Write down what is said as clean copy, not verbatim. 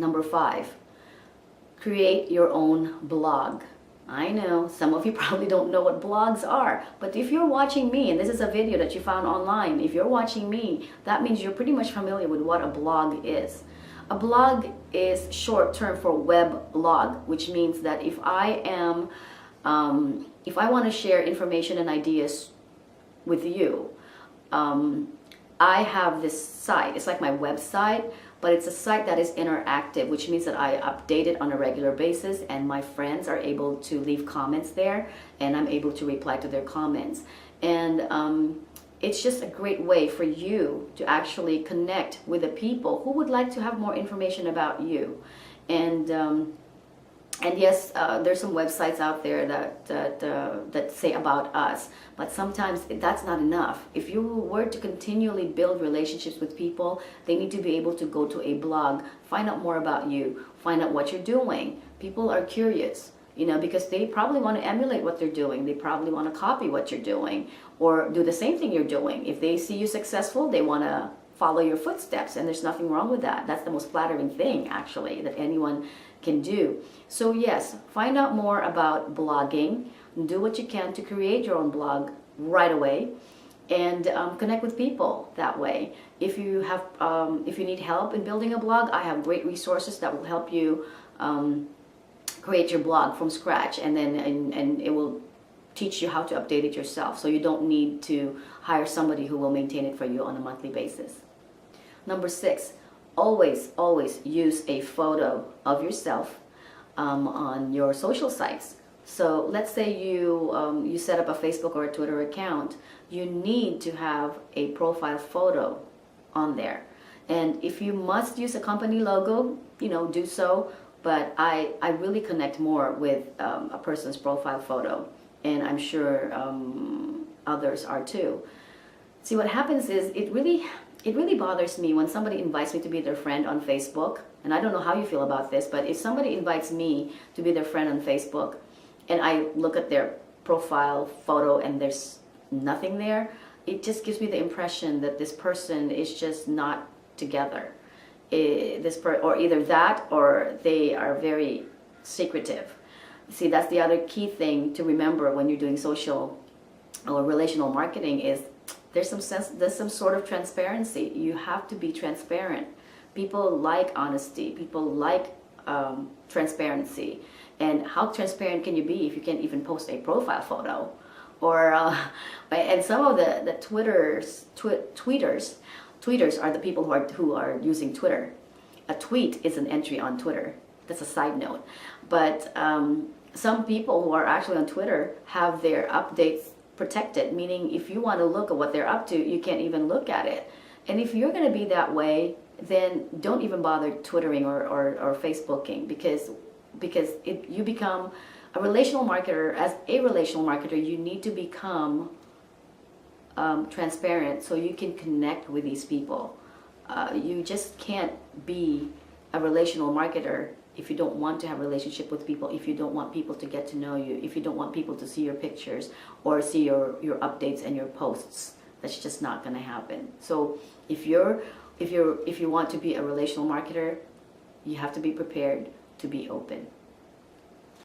Number 5, create your own blog. I know some of you probably don't know what blogs are, but if you're watching me, and this is a video that you found online, if you're watching me, that means you're pretty much familiar with what a blog is. A blog is short term for web blog, which means that if I want to share information and ideas with you, I have this site. It's like my website, but it's a site that is interactive, which means that I update it on a regular basis, and my friends are able to leave comments there, and I'm able to reply to their comments. And it's just a great way for you to actually connect with the people who would like to have more information about you. And yes, there's some websites out there that say about us, but sometimes that's not enough. If you were to continually build relationships with people, they need to be able to go to a blog, find out more about you, find out what you're doing. People are curious, you know, because they probably want to emulate what they're doing. They probably want to copy what you're doing or do the same thing you're doing. If they see you successful, they want to follow your footsteps, and there's nothing wrong with that. That's the most flattering thing, actually, that anyone can do. So yes, find out more about blogging. Do what you can to create your own blog right away, and connect with people that way. If you need help in building a blog, I have great resources that will help you create your blog from scratch, and then and it will teach you how to update it yourself, so you don't need to hire somebody who will maintain it for you on a monthly basis. Number 6, always use a photo of yourself on your social sites. So let's say you set up a Facebook or a Twitter account. You need to have a profile photo on there, and if you must use a company logo, you know, do so, but I really connect more with a person's profile photo, and I'm sure others are too. See, what happens is it really bothers me when somebody invites me to be their friend on Facebook, and I don't know how you feel about this, but if somebody invites me to be their friend on Facebook and I look at their profile photo and there's nothing there, it just gives me the impression that this person is just not together. Or either that, or they are very secretive. See, that's the other key thing to remember when you're doing social or relational marketing is there's some sort of transparency. You have to be transparent. People like honesty. People like transparency. And how transparent can you be if you can't even post a profile photo? Or and some of the tweeters are the people who are using Twitter. A tweet is an entry on Twitter. That's a side note. But some people who are actually on Twitter have their updates protected, meaning if you want to look at what they're up to, you can't even look at it. And if you're going to be that way, then don't even bother Twittering or Facebooking, because you become a relational marketer. As a relational marketer, you need to become transparent so you can connect with these people. You just can't be a relational marketer if you don't want to have a relationship with people, if you don't want people to get to know you, if you don't want people to see your pictures or see your updates and your posts. That's just not going to happen. So if you want to be a relational marketer, you have to be prepared to be open.